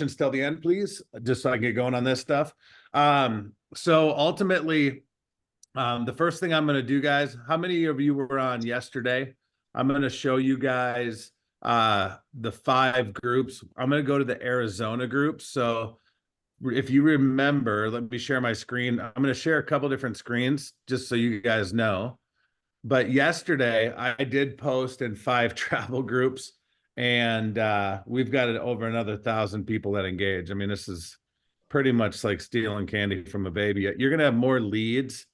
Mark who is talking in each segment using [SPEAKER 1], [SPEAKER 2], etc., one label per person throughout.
[SPEAKER 1] till the end, please, just so I can get going on this stuff. So ultimately, the first thing I'm going to do, guys, how many of you were on yesterday? I'm going to show you guys the 5 groups. I'm going to go to the Arizona group. So if you remember, let me share my screen. I'm going to share a couple different screens just so you guys know. But yesterday I did post in 5 travel groups, and we've got over another 1,000 people that engage. I mean, this is pretty much like stealing candy from a baby. You're going to have more leads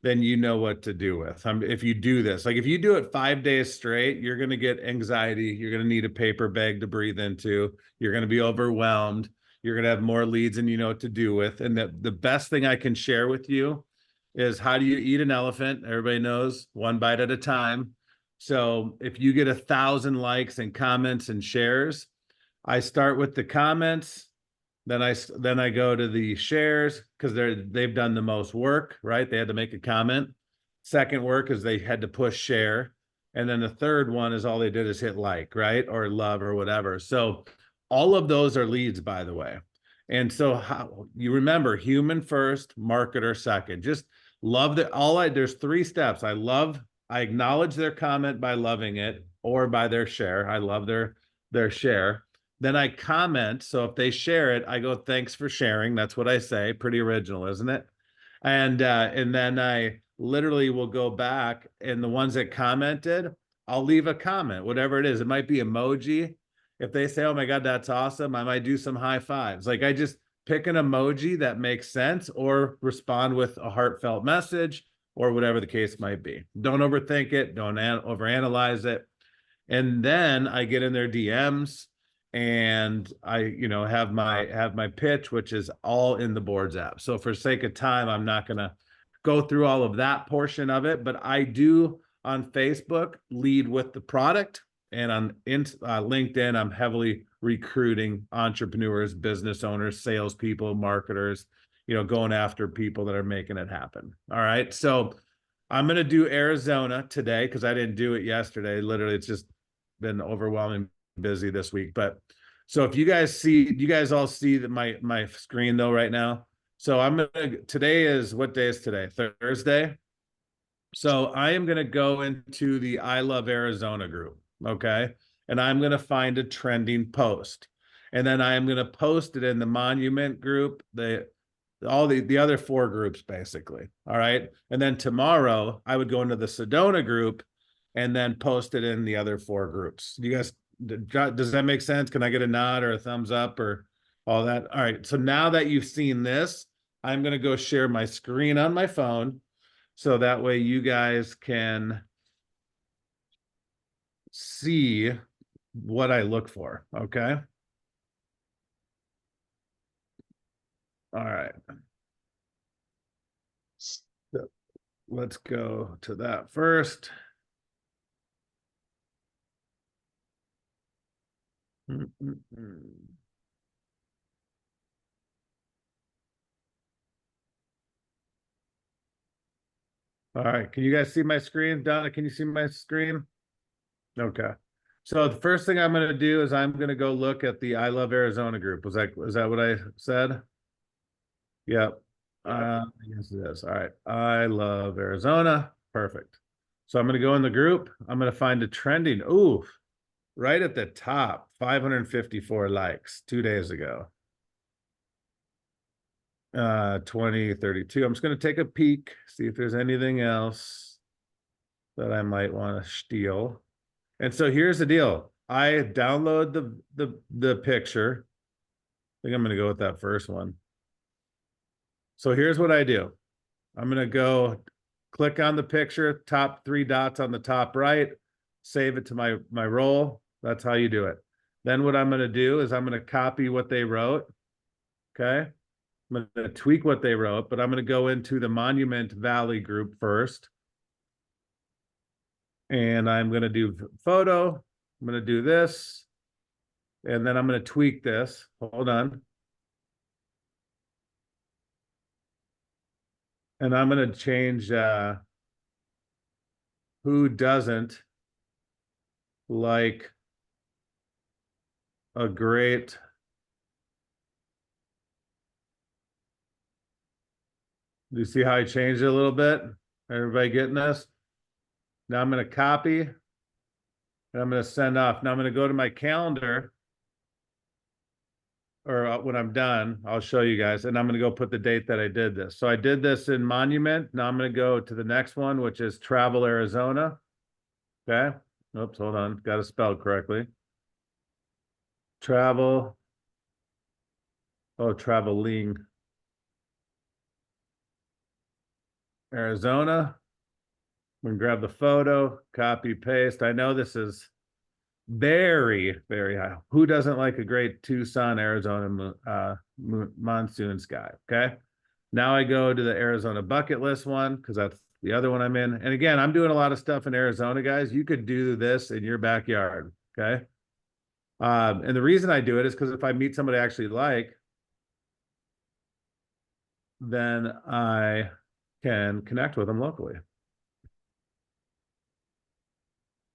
[SPEAKER 1] than you know what to do with. If you do this, like if you do it 5 days straight, you're going to get anxiety. You're going to need a paper bag to breathe into. You're going to be overwhelmed. You're going to have more leads than you know what to do with. And the best thing I can share with you is, how do you eat an elephant? Everybody knows, one bite at a time. So if you get 1,000 likes and comments and shares, I start with the comments. Then I go to the shares, because they've done the most work, right? They had to make a comment. Second work is they had to push share. And then the third one is all they did is hit like, right? Or love or whatever. So all of those are leads, by the way. And so how you remember, human first, marketer second. Just love that. There's 3 steps. I acknowledge their comment by loving it or by their share. I love their share. Then I comment. So if they share it, I go, thanks for sharing. That's what I say. Pretty original, isn't it? And then I literally will go back, and the ones that commented, I'll leave a comment, whatever it is. It might be emoji. If they say, oh my God, that's awesome, I might do some high fives. Like, I just pick an emoji that makes sense, or respond with a heartfelt message, or whatever the case might be. Don't overthink it. Don't overanalyze it. And then I get in their DMs, and I, have my pitch, which is all in the boards app. So for sake of time, I'm not going to go through all of that portion of it, but I do on Facebook lead with the product, and on LinkedIn, I'm heavily recruiting entrepreneurs, business owners, salespeople, marketers, going after people that are making it happen. All right. So I'm going to do Arizona today, because I didn't do it yesterday. Literally, it's just been overwhelming busy this week. But so if you guys all see that my screen though right now. So today is, what day is today? Thursday. So I am going to go into the I Love Arizona group. Okay. And I'm going to find a trending post. And then I am going to post it in the Monument group, all the other 4 groups, basically. All right. And then tomorrow I would go into the Sedona group and then post it in the other 4 groups. You guys, does that make sense? Can I get a nod or a thumbs up or all that? All right. So now that you've seen this, I'm going to go share my screen on my phone, so that way you guys can see what I look for. Okay. All right. So let's go to that first. All right. Can you guys see my screen? Donna, can you see my screen? Okay. So the first thing I'm going to do is I'm going to go look at the I Love Arizona group. Is that what I said? Yep. Yes, it is. All right. I Love Arizona. Perfect. So I'm going to go in the group. I'm going to find a trending. Ooh, right at the top, 554 likes 2 days ago. 2032. I'm just going to take a peek, see if there's anything else that I might want to steal. And so here's the deal. I download the picture. I think I'm going to go with that first one. So here's what I do. I'm going to go click on the picture, top 3 dots on the top right, save it to my roll. That's how you do it. Then what I'm going to do is I'm going to copy what they wrote. Okay. I'm going to tweak what they wrote, but I'm going to go into the Monument Valley group first. And I'm going to do photo. I'm going to do this. And then I'm going to tweak this. Hold on. And I'm going to change who doesn't like a great Do you see how I changed it a little bit? Everybody getting this? Now I'm going to copy and I'm going to send off. Now I'm going to go to my calendar, or when I'm done, I'll show you guys, and I'm going to go put the date that I did this. So I did this in Monument. Now I'm going to go to the next one, which is Travel, Arizona. Okay. Oops, hold on. Got to spell correctly. Travel. Oh, traveling. Arizona. We can grab the photo, copy, paste. I know this is very, very high. Who doesn't like a great Tucson, Arizona monsoon sky? Okay. Now I go to the Arizona bucket list one because that's the other one I'm in. And again, I'm doing a lot of stuff in Arizona, guys. You could do this in your backyard. Okay. And the reason I do it is because if I meet somebody I actually like, then I can connect with them locally.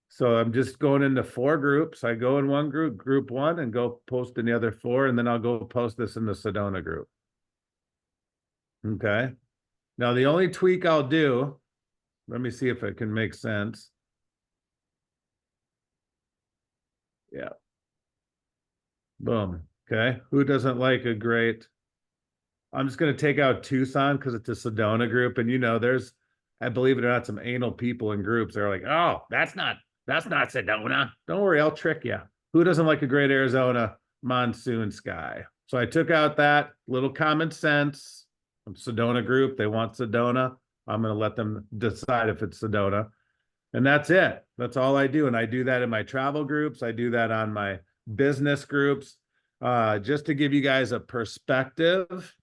[SPEAKER 1] So I'm just going into 4 groups. I go in one group, group 1, and go post in the other 4, and then I'll go post this in the Sedona group. Okay. Now the only tweak I'll do, let me see if it can make sense. Yeah. Boom. Okay. Who doesn't like a great, I'm just going to take out Tucson because it's a Sedona group. And there's, I believe it or not, some anal people in groups. They're like, oh, that's not Sedona. Don't worry, I'll trick you. Who doesn't like a great Arizona monsoon sky? So I took out that little common sense from Sedona group. They want Sedona. I'm going to let them decide if it's Sedona. And that's it. That's all I do. And I do that in my travel groups. I do that on my business groups. Just to give you guys a perspective,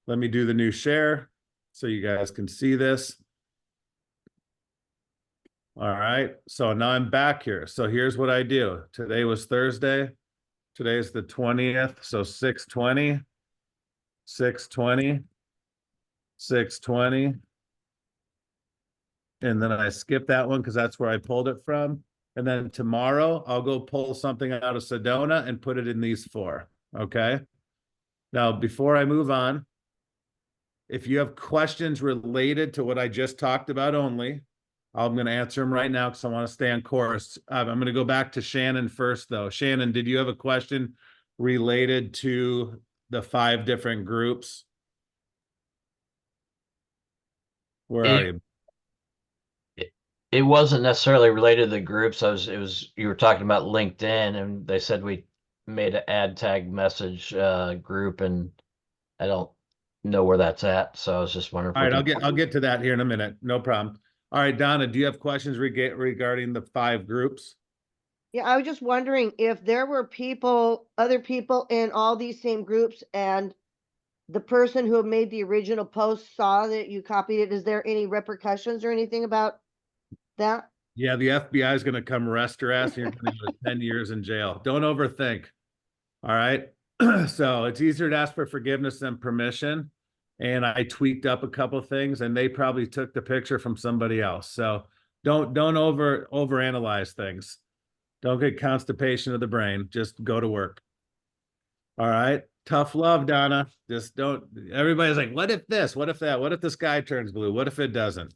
[SPEAKER 1] let me do the new share so you guys can see this. All right. So now I'm back here. So here's what I do. Today was Thursday. Today's the 20th. So 620, 620, 620. And then I skip that one because that's where I pulled it from. And then tomorrow I'll go pull something out of Sedona and put it in these 4. Okay. Now, before I move on, if you have questions related to what I just talked about only, I'm going to answer them right now because I want to stay on course. I'm going to go back to Shannon first, though. Shannon, did you have a question related to the 5 different groups? Where are you?
[SPEAKER 2] It wasn't necessarily related to the groups. You were talking about LinkedIn, and they said we made an ad tag message group, and I don't know where that's at. So I was just wondering if
[SPEAKER 1] All
[SPEAKER 2] we
[SPEAKER 1] right,
[SPEAKER 2] can.
[SPEAKER 1] I'll get to that here in a minute. No problem. All right, Donna, do you have questions regarding the 5 groups?
[SPEAKER 3] Yeah, I was just wondering if there were other people in all these same groups, and the person who made the original post saw that you copied it. Is there any repercussions or anything about that?
[SPEAKER 1] Yeah, the FBI is going to come arrest your ass and you're going to go to 10 years in jail. Don't overthink. All right. So it's easier to ask for forgiveness than permission. And I tweaked up a couple things and they probably took the picture from somebody else. So don't overanalyze things. Don't get constipation of the brain. Just go to work. All right. Tough love, Donna. Just don't. Everybody's like, what if this? What if that? What if the sky turns blue? What if it doesn't?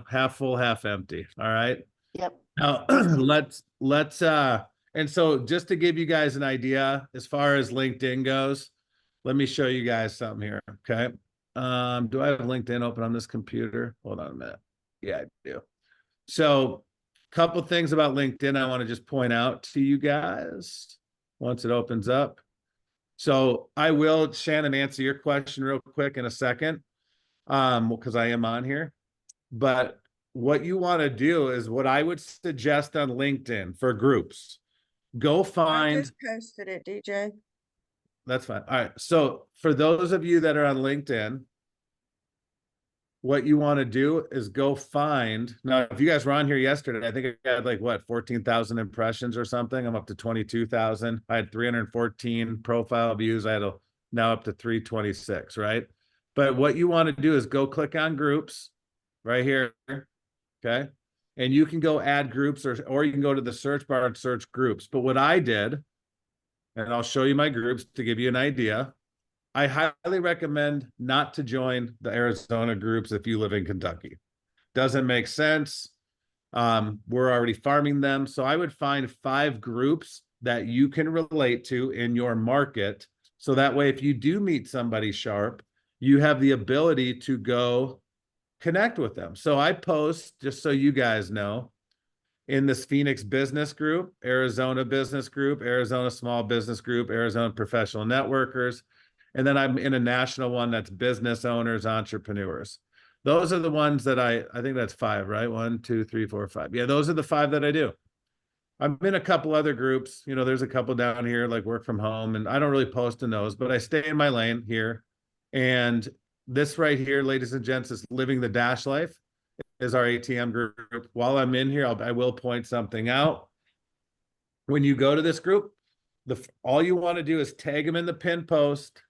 [SPEAKER 1] Half full, half empty. All right.
[SPEAKER 3] Yep.
[SPEAKER 1] Now let's and so just to give you guys an idea as far as LinkedIn goes, let me show you guys something here. Okay. Do I have LinkedIn open on this computer? Hold on a minute. Yeah, I do. So a couple things about LinkedIn I want to just point out to you guys once it opens up. So I will, Shannon, answer your question real quick in a second, because I am on here. But what you want to do is what I would suggest on LinkedIn for groups. Go
[SPEAKER 4] I
[SPEAKER 1] find.
[SPEAKER 4] just posted it, DJ.
[SPEAKER 1] That's fine. All right. So for those of you that are on LinkedIn, what you want to do is go find. Now, if you guys were on here yesterday, I think I had like what, 14,000 impressions or something. I'm up to 22,000. I had 314 profile views. I had now up to 326, right? But what you want to do is go click on groups right here. Okay. And you can go add groups or you can go to the search bar and search groups. But what I did, and I'll show you my groups to give you an idea. I highly recommend not to join the Arizona groups if you live in Kentucky. Doesn't make sense. We're already farming them. So I would find 5 groups that you can relate to in your market. So that way, if you do meet somebody sharp, you have the ability to go connect with them. So I post, just so you guys know, in this Phoenix business group, Arizona business group, Arizona small business group, Arizona professional networkers. And then I'm in a national one that's business owners, entrepreneurs. Those are the ones that I think that's 5, right? 1, 2, 3, 4, 5. Yeah, those are the 5 that I do. I'm in a couple other groups. You know, there's a couple down here like work from home, and I don't really post in those, but I stay in my lane here. And this right here, ladies and gents, is Living the Dash Life, is our ATM group. While I'm in here, I will point something out. When you go to this group, all you want to do is tag them in the pin post,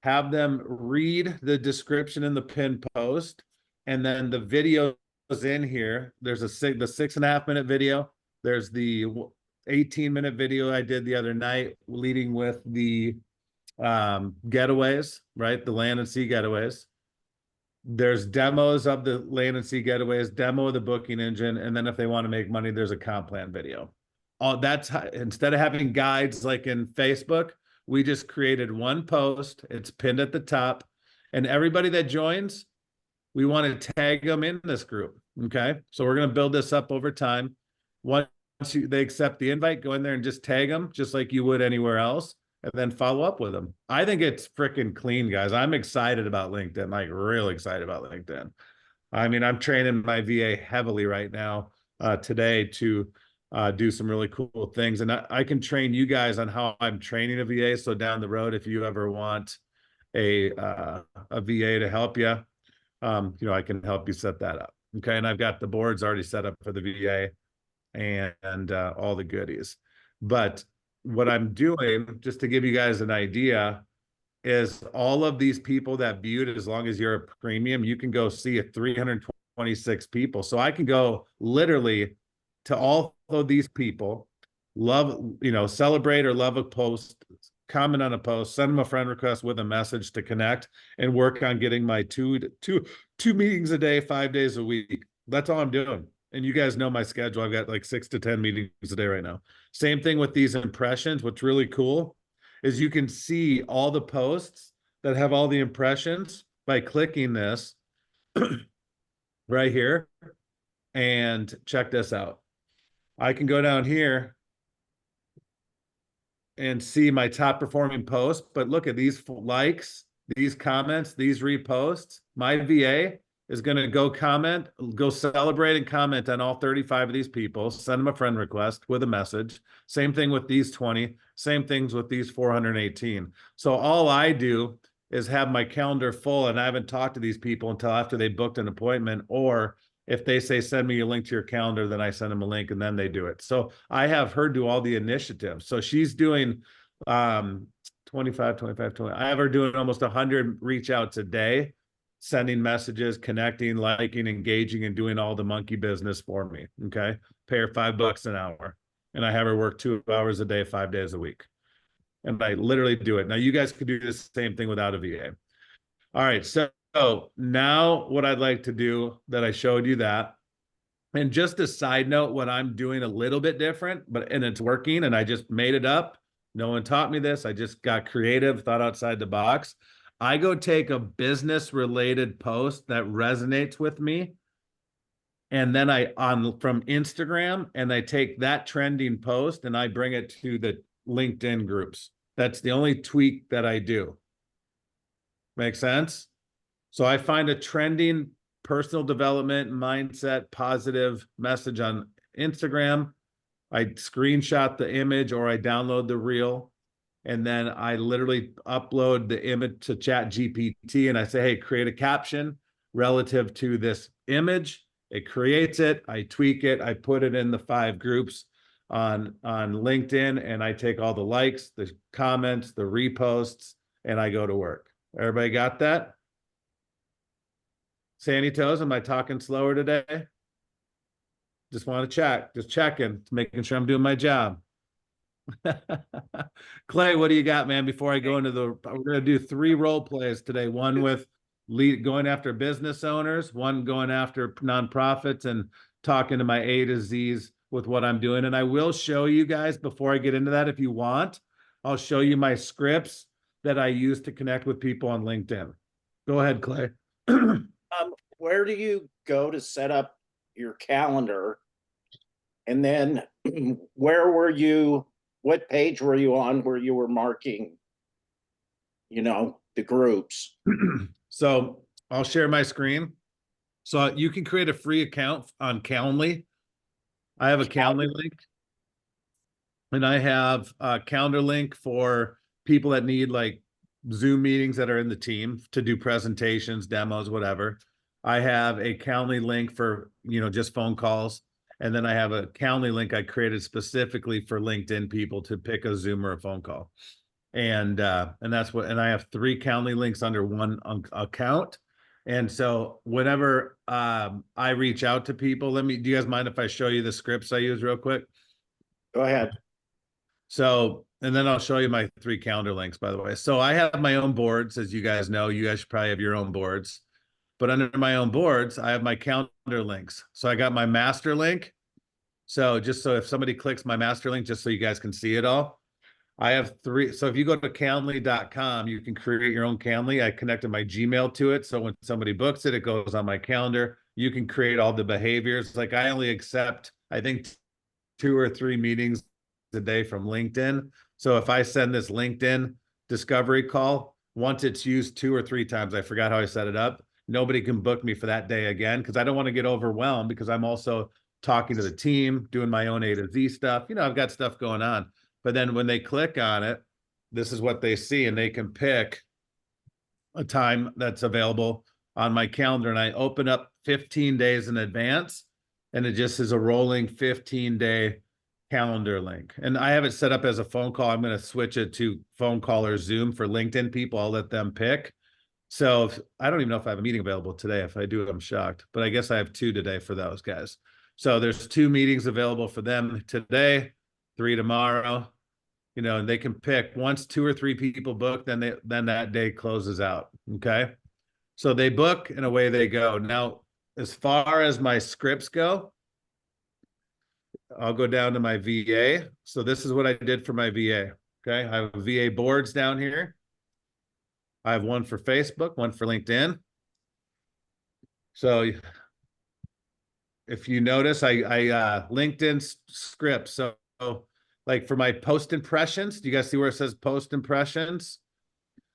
[SPEAKER 1] have them read the description in the pin post, and then the videos in here. There's the 6.5-minute video. There's the 18-minute video I did the other night, leading with the getaways, right? The land and sea getaways. There's demos of the land and sea getaways, demo of the booking engine, and then if they want to make money, there's a comp plan video. That's how, instead of having guides like in Facebook, we just created one post. It's pinned at the top, and everybody that joins, we want to tag them in this group. Okay, so we're going to build this up over time. Once they accept the invite, go in there and just tag them, just like you would anywhere else, and then follow up with them. I think it's freaking clean, guys. I'm excited about LinkedIn, like really excited about LinkedIn. I mean, I'm training my VA heavily right now today to do some really cool things. And I can train you guys on how I'm training a VA. So down the road, if you ever want a VA to help you, you know, I can help you set that up. Okay. And I've got the boards already set up for the VA and all the goodies. But what I'm doing, just to give you guys an idea, is all of these people that viewed it, as long as you're a premium, you can go see it 326 people. So I can go literally to all of these people, love, you know, celebrate or love a post, comment on a post, send them a friend request with a message to connect, and work on getting my two meetings a day, 5 days a week. That's all I'm doing. And you guys know my schedule. I've got like 6 to 10 meetings a day right now. Same thing with these impressions. What's really cool is you can see all the posts that have all the impressions by clicking this right here. And check this out. I can go down here and see my top performing posts, but look at these likes, these comments, these reposts. My VA is going to go comment, go celebrate and comment on all 35 of these people, send them a friend request with a message. Same thing with these 20, same things with these 418. So all I do is have my calendar full, and I haven't talked to these people until after they booked an appointment, or if they say, send me a link to your calendar, then I send them a link and then they do it. So I have her do all the initiatives. So she's doing 25, 25, 20. I have her doing almost 100 reach outs a day, sending messages, connecting, liking, engaging, and doing all the monkey business for me. Okay. Pay her $5 an hour. And I have her work 2 hours a day, 5 days a week. And I literally do it. Now you guys could do the same thing without a VA. All right. So now what I'd like to do, that I showed you that, and just a side note, what I'm doing a little bit different, and it's working, and I just made it up. No one taught me this. I just got creative, thought outside the box. I go take a business related post that resonates with me, and then from Instagram, and I take that trending post and I bring it to the LinkedIn groups. That's the only tweak that I do. Make sense? So I find a trending personal development, mindset, positive message on Instagram. I screenshot the image or I download the reel, and then I literally upload the image to ChatGPT and I say, hey, create a caption relative to this image. It creates it. I tweak it. I put it in the 5 groups on LinkedIn, and I take all the likes, the comments, the reposts, and I go to work. Everybody got that? Sandy Toes, am I talking slower today? Just want to check, just checking, making sure I'm doing my job. Clay, what do you got, man? Before I go into we're going to do 3 role plays today. One with going after business owners, one going after nonprofits, and talking to my A to Z's with what I'm doing. And I will show you guys before I get into that, if you want, I'll show you my scripts that I use to connect with people on LinkedIn. Go ahead, Clay.
[SPEAKER 4] Where do you go to set up your calendar? And then what page were you on where you were marking, the groups?
[SPEAKER 1] So I'll share my screen. So you can create a free account on Calendly. I have a Calendly link. And I have a calendar link for people that need like Zoom meetings that are in the team to do presentations, demos, whatever. I have a Calendly link for, just phone calls. And then I have a Calendly link I created specifically for LinkedIn people to pick a Zoom or a phone call. And that's and I have 3 Calendly links under one account. And so whenever I reach out to people, do you guys mind if I show you the scripts I use real quick?
[SPEAKER 4] Go ahead.
[SPEAKER 1] So, and then I'll show you my 3 calendar links, by the way. So I have my own boards, as you guys know. You guys should probably have your own boards. But under my own boards, I have my calendar links. So I got my master link. So just so if somebody clicks my master link, just so you guys can see it all, I have 3. So if you go to calendly.com, you can create your own Calendly. I connected my Gmail to it. So when somebody books it, it goes on my calendar. You can create all the behaviors. Like I only accept, I think, 2 or 3 meetings a day from LinkedIn. So if I send this LinkedIn discovery call, once it's used 2 or 3 times, I forgot how I set it up, nobody can book me for that day again, because I don't want to get overwhelmed, because I'm also talking to the team, doing my own A to Z stuff. I've got stuff going on. But then when they click on it, this is what they see, and they can pick a time that's available on my calendar. And I open up 15 days in advance, and it just is a rolling 15-day calendar link. And I have it set up as a phone call. I'm going to switch it to phone call or Zoom for LinkedIn people. I'll let them pick. So I don't even know if I have a meeting available today. If I do, I'm shocked. But I guess I have 2 today for those guys. So there's 2 meetings available for them today, 3 tomorrow. And they can pick. Once 2 or 3 people book, then that day closes out. Okay. So they book and away they go. Now, as far as my scripts go, I'll go down to my VA. So this is what I did for my VA. Okay. I have VA boards down here. I have one for Facebook, one for LinkedIn. So if you notice, I LinkedIn scripts. So like for my post impressions, do you guys see where it says post impressions?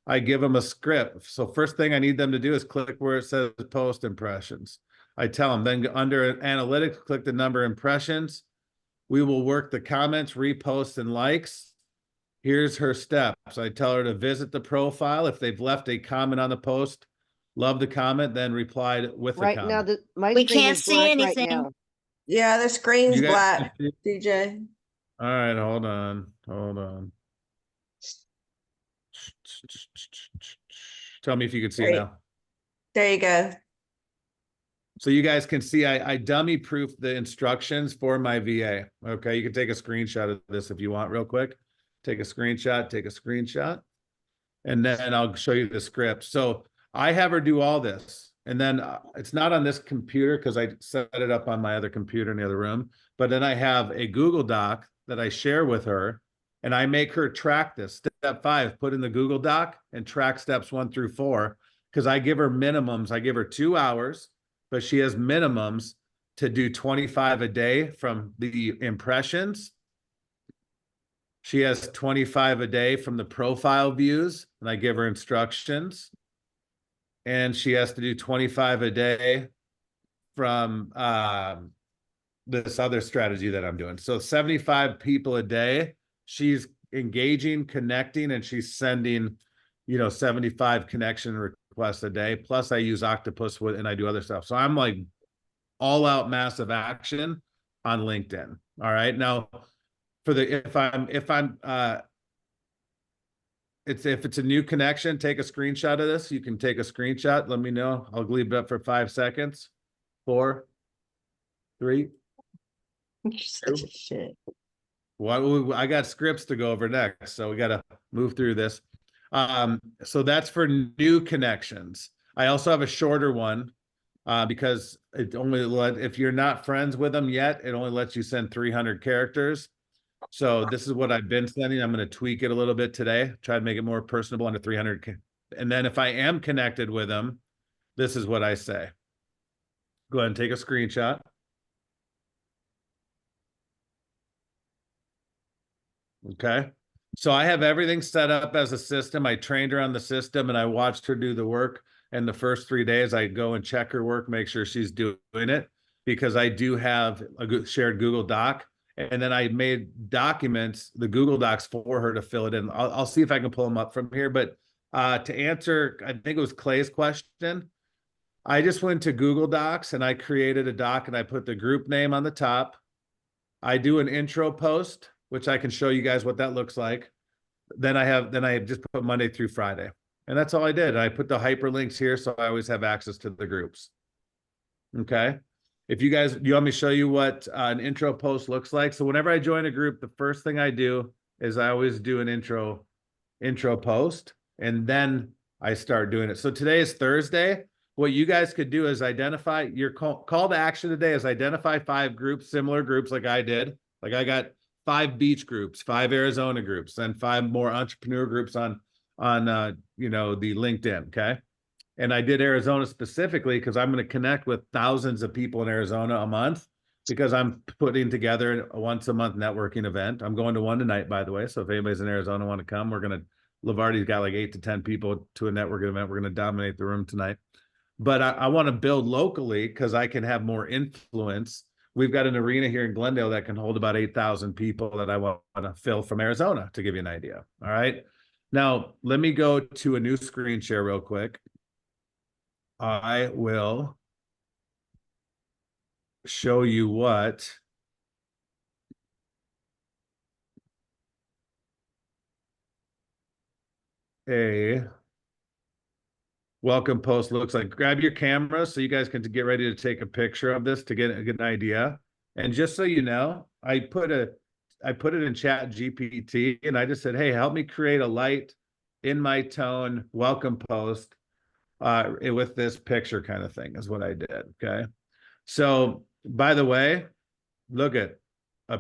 [SPEAKER 1] I give them a script. So first thing I need them to do is click where it says post impressions. I tell them, then under analytics, click the number of impressions. We will work the comments, reposts, and likes. Here's her steps. I tell her to visit the profile. If they've left a comment on the post, love the comment, then replied with
[SPEAKER 3] Right
[SPEAKER 1] a
[SPEAKER 3] now,
[SPEAKER 1] comment.
[SPEAKER 3] my
[SPEAKER 5] We
[SPEAKER 3] screen
[SPEAKER 5] can't
[SPEAKER 3] is
[SPEAKER 5] see
[SPEAKER 3] black
[SPEAKER 5] anything.
[SPEAKER 3] right now.
[SPEAKER 6] Yeah, the screen's
[SPEAKER 1] You guys
[SPEAKER 6] black,
[SPEAKER 1] can see-
[SPEAKER 6] DJ.
[SPEAKER 1] All right, hold on. Tell me if you can see it
[SPEAKER 6] Great.
[SPEAKER 1] now.
[SPEAKER 6] There you go.
[SPEAKER 1] So you guys can see I dummy proofed the instructions for my VA. Okay, you can take a screenshot of this if you want real quick. Take a screenshot, and then I'll show you the script. So I have her do all this, and then it's not on this computer because I set it up on my other computer in the other room, but then I have a Google Doc that I share with her, and I make her track this. Step 5, put in the Google Doc and track steps 1 through 4, because I give her minimums. I give her 2 hours, but she has minimums to do 25 a day from the impressions. She has 25 a day from the profile views, and I give her instructions. And she has to do 25 a day from this other strategy that I'm doing. So 75 people a day, she's engaging, connecting, and she's sending, 75 connection requests a day. Plus I use Octopus and I do other stuff. So I'm like all out massive action on LinkedIn. All right. Now if it's a new connection, take a screenshot of this. You can take a screenshot. Let me know. I'll leave it up for 5 seconds. 4, 3.
[SPEAKER 6] You're such a shit.
[SPEAKER 1] Well, I got scripts to go over next, so we got to move through this. So that's for new connections. I also have a shorter one because it only if you're not friends with them yet, it only lets you send 300 characters. So this is what I've been sending. I'm going to tweak it a little bit today, try to make it more personable under 300. And then if I am connected with them, this is what I say. Go ahead and take a screenshot. Okay. So I have everything set up as a system. I trained her on the system and I watched her do the work. And the first 3 days, I go and check her work, make sure she's doing it, because I do have a shared Google Doc. And then I made documents, the Google Docs for her to fill it in. I'll see if I can pull them up from here. But to answer, I think it was Clay's question, I just went to Google Docs and I created a doc and I put the group name on the top. I do an intro post, which I can show you guys what that looks like. Then I just put Monday through Friday. And that's all I did. I put the hyperlinks here so I always have access to the groups. Okay. If you guys, you want me to show you what an intro post looks like? So whenever I join a group, the first thing I do is I always do an intro post, and then I start doing it. So today is Thursday. What you guys could do is identify your call to action today is identify 5 groups, similar groups like I did. Like I got 5 beach groups, 5 Arizona groups, and 5 more entrepreneur groups on you know, the LinkedIn. Okay. And I did Arizona specifically because I'm going to connect with thousands of people in Arizona a month, because I'm putting together a once a month networking event. I'm going to one tonight, by the way. So if anybody's in Arizona want to come, Levarti's got like 8 to 10 people to a networking event. We're going to dominate the room tonight. But I want to build locally because I can have more influence. We've got an arena here in Glendale that can hold about 8,000 people that I want to fill from Arizona, to give you an idea. All right. Now, let me go to a new screen share real quick. I will show you what a welcome post looks like. Grab your camera so you guys can get ready to take a picture of this to get an idea. And just so you know, I put it in Chat GPT and I just said, hey, help me create a light in my tone welcome post with this picture kind of thing is what I did. Okay. So by the way, look at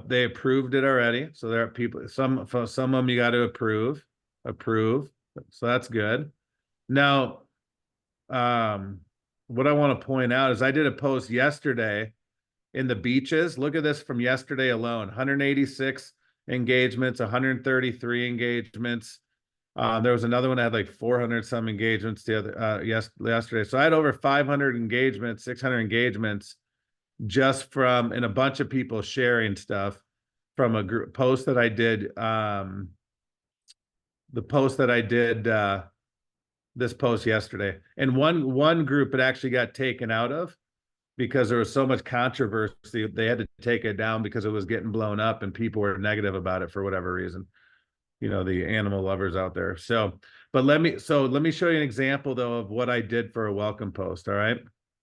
[SPEAKER 1] they approved it already. So there are people, some of them you got to approve. So that's good. Now, what I want to point out is I did a post yesterday in the beaches. Look at this from yesterday alone, 186 engagements, 133 engagements. There was another one that had like 400 some engagements the other yesterday. So I had over 500 engagements, 600 engagements just from, and a bunch of people sharing stuff from a group post that I did. The post that I did, this post yesterday, and one group it actually got taken out of because there was so much controversy. They had to take it down because it was getting blown up and people were negative about it for whatever reason. You know, the animal lovers out there. So, but let me show you an example though of what I did for a welcome post. All right.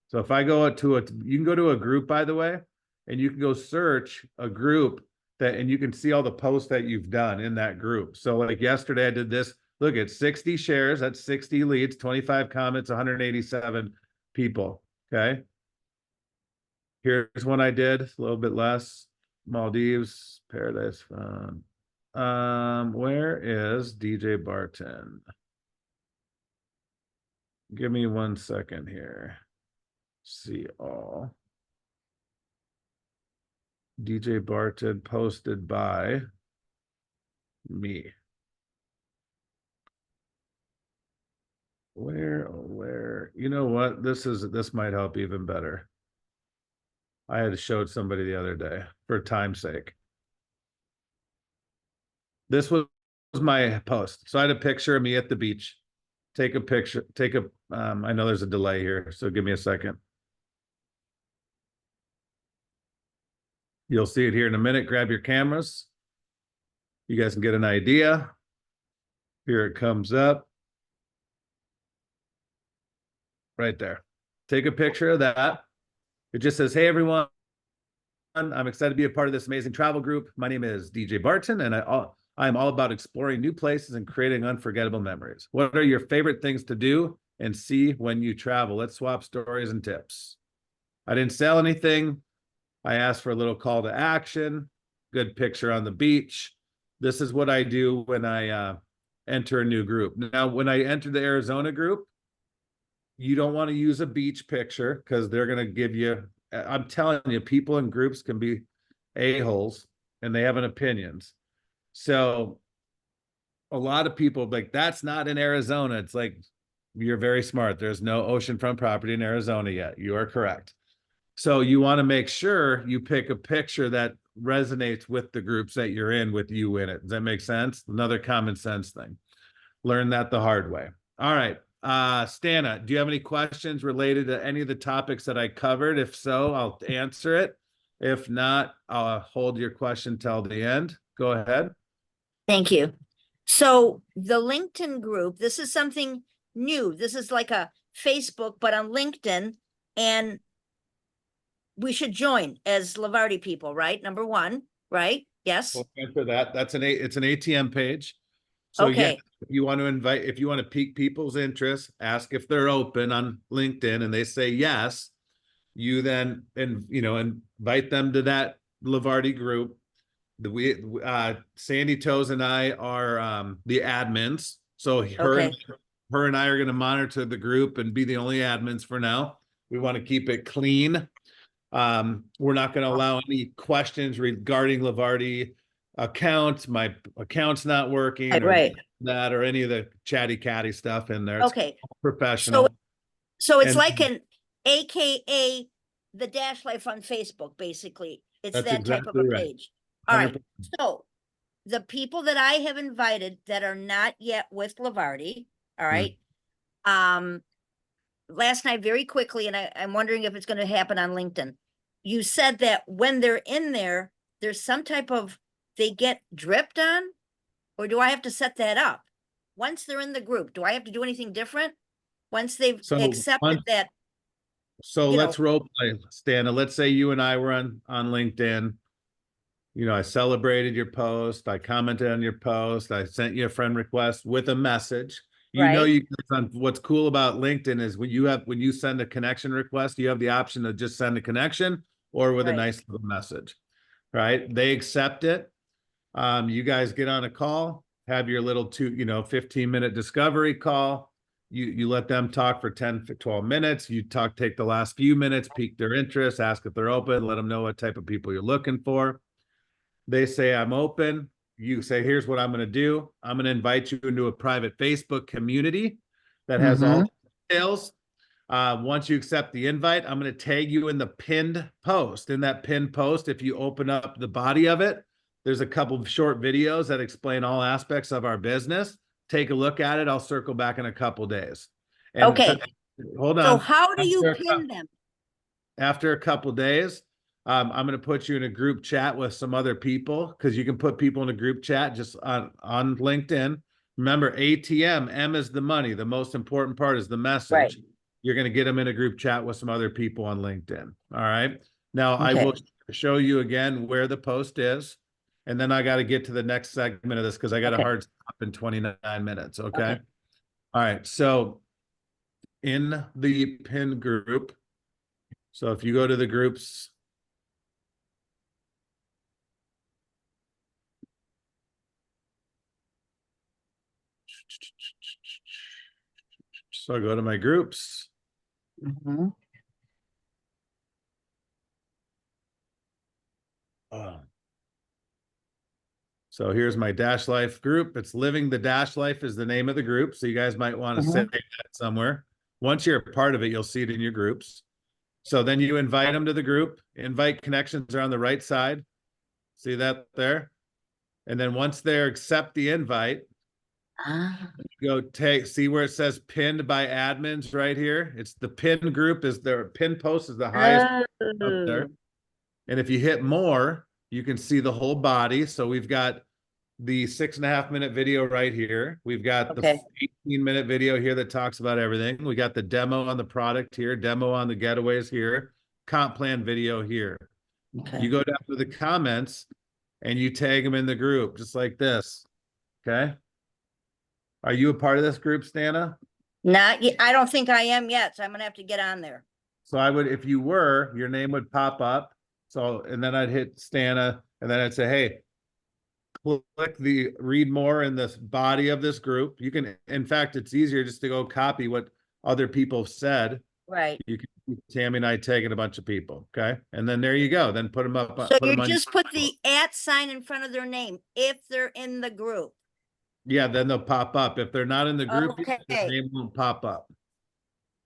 [SPEAKER 1] So if I go to you can go to a group, by the way, and you can go search a group and you can see all the posts that you've done in that group. So like yesterday I did this. Look at 60 shares, that's 60 leads, 25 comments, 187 people. Okay. Here's one I did, a little bit less. Maldives, Paradise Fun. Where is DJ Barton? Give me 1 second here. See all. DJ Barton posted by me. Where, you know what? This might help even better. I had showed somebody the other day for time's sake. This was my post. So I had a picture of me at the beach. Take a picture, I know there's a delay here, so give me a second. You'll see it here in a minute. Grab your cameras. You guys can get an idea. Here it comes up. Right there. Take a picture of that. It just says, hey, everyone, I'm excited to be a part of this amazing travel group. My name is DJ Barton, and I'm all about exploring new places and creating unforgettable memories. What are your favorite things to do and see when you travel? Let's swap stories and tips. I didn't sell anything. I asked for a little call to action, good picture on the beach. This is what I do when I enter a new group. Now, when I enter the Arizona group, you don't want to use a beach picture because they're going to give you, I'm telling you, people in groups can be a-holes and they have an opinions. So a lot of people like, that's not in Arizona. It's like, you're very smart. There's no oceanfront property in Arizona yet. You are correct. So you want to make sure you pick a picture that resonates with the groups that you're in with you in it. Does that make sense? Another common sense thing. Learn that the hard way. All right. Stana, do you have any questions related to any of the topics that I covered? If so, I'll answer it. If not, I'll hold your question till the end. Go ahead.
[SPEAKER 5] Thank you. So the LinkedIn group, this is something new. This is like a Facebook, but on LinkedIn, and we should join as Levarti people, right? Number one, right? Yes.
[SPEAKER 1] We'll answer that. It's an ATM page. So
[SPEAKER 5] Okay.
[SPEAKER 1] yeah, if you want to pique people's interest, ask if they're open on LinkedIn and they say yes, you then, invite them to that Levarti group. Sandy Toes and I are the admins. So her and I are going to monitor the group and be the only admins for now. We want to keep it clean. We're not going to allow any questions regarding Levarti account. My account's not working,
[SPEAKER 5] Right.
[SPEAKER 1] that or any of the chatty catty stuff in there.
[SPEAKER 5] Okay.
[SPEAKER 1] It's professional.
[SPEAKER 5] So it's
[SPEAKER 1] And-
[SPEAKER 5] like an AKA the Dash Life on Facebook, basically. It's
[SPEAKER 1] That's
[SPEAKER 5] that type of a
[SPEAKER 1] exactly right.
[SPEAKER 5] page. All right.
[SPEAKER 1] 100%.
[SPEAKER 5] So the people that I have invited that are not yet with Levarti, all right. Last night, very quickly, and I'm wondering if it's going to happen on LinkedIn. You said that when they're in there, there's some type of, they get dripped on, or do I have to set that up? Once they're in the group, do I have to do anything different? Once they've accepted that.
[SPEAKER 1] So let's role play, Stana. Let's say you and I were on LinkedIn. I celebrated your post. I commented on your post. I sent you a friend request with a message. What's cool about LinkedIn is when you send a connection request, you have the option to just send a connection or with a nice little message, right? They accept it. You guys get on a call, have your little 15-minute discovery call. You let them talk for 10, 12 minutes. You take the last few minutes, pique their interest, ask if they're open, let them know what type of people you're looking for. They say, I'm open. You say, here's what I'm going to do. I'm going to invite you into a private Facebook community that has all the details. Once you accept the invite, I'm going to tag you in the pinned post. In that pinned post, if you open up the body of it, there's a couple of short videos that explain all aspects of our business. Take a look at it. I'll circle back in a couple days. And hold on.
[SPEAKER 5] So how do you pin them?
[SPEAKER 1] After a couple days, I'm going to put you in a group chat with some other people because you can put people in a group chat just on LinkedIn. Remember, ATM, M is the money. The most important part is the message.
[SPEAKER 5] Right.
[SPEAKER 1] You're going to get them in a group chat with some other people on LinkedIn. All right. Now I will show you again where the post is. And then I got to get to the next segment of this because I got a hard stop in 29 minutes. Okay. All right. So in the pin group, so if you go to the groups, so I go to my groups. So here's my Dash Life group. It's Living the Dash Life is the name of the group. So you guys might want to say that somewhere. Once you're a part of it, you'll see it in your groups. So then you invite them to the group. Invite connections are on the right side. See that there? And then once they accept the invite, go see where it says pinned by admins right here. It's the pin group is their pin post is the highest up there. And if you hit more, you can see the whole body. So we've got the 6.5-minute video right here. We've got the 18-minute video here that talks about everything. We got the demo on the product here, demo on the getaways here, comp plan video here. You
[SPEAKER 5] Okay.
[SPEAKER 1] go down to the comments and you tag them in the group, just like this. Okay. Are you a part of this group, Stana?
[SPEAKER 5] Not yet. I don't think I am yet, so I'm gonna have to get on there.
[SPEAKER 1] So I would, if you were, your name would pop up. So, and then I'd hit Stana and then I'd say, hey, click the read more in this body of this group. You can, in fact, it's easier just to go copy what other people said.
[SPEAKER 5] Right.
[SPEAKER 1] You can, Tammy and I tagging a bunch of people. Okay. And then there you go. Then put them up.
[SPEAKER 5] So
[SPEAKER 1] put
[SPEAKER 5] you
[SPEAKER 1] them on.
[SPEAKER 5] just put the @ sign in front of their name if they're in the group.
[SPEAKER 1] Yeah. Then they'll pop up. If they're not in the group, yet, their
[SPEAKER 5] Okay.
[SPEAKER 1] name won't pop up.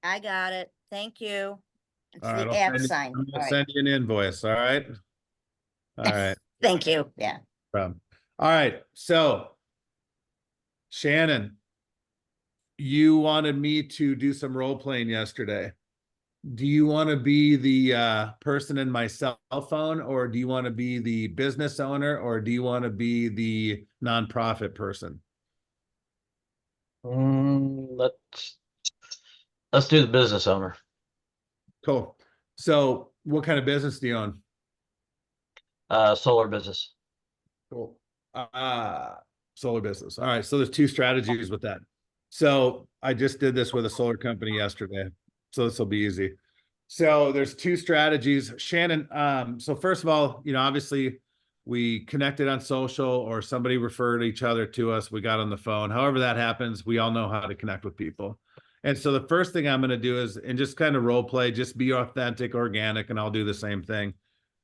[SPEAKER 5] I got it. Thank you. It's
[SPEAKER 1] All right.
[SPEAKER 5] the @ sign.
[SPEAKER 1] I'm
[SPEAKER 5] All
[SPEAKER 1] gonna
[SPEAKER 5] right.
[SPEAKER 1] send you an invoice. All right. All right.
[SPEAKER 5] Thank you. Yeah.
[SPEAKER 1] All right. So Shannon, you wanted me to do some role playing yesterday. Do you want to be the person in my cell phone, or do you want to be the business owner, or do you want to be the nonprofit person?
[SPEAKER 2] Let's do the business owner.
[SPEAKER 1] Cool. So what kind of business do you own?
[SPEAKER 2] Solar business.
[SPEAKER 1] Cool. Solar business. All right. So there's two strategies with that. So I just did this with a solar company yesterday. So this will be easy. So there's two strategies. Shannon, so first of all, obviously we connected on social or somebody referred each other to us. We got on the phone. However that happens, we all know how to connect with people. And so the first thing I'm going to do is, and just kind of role play, just be authentic, organic, and I'll do the same thing.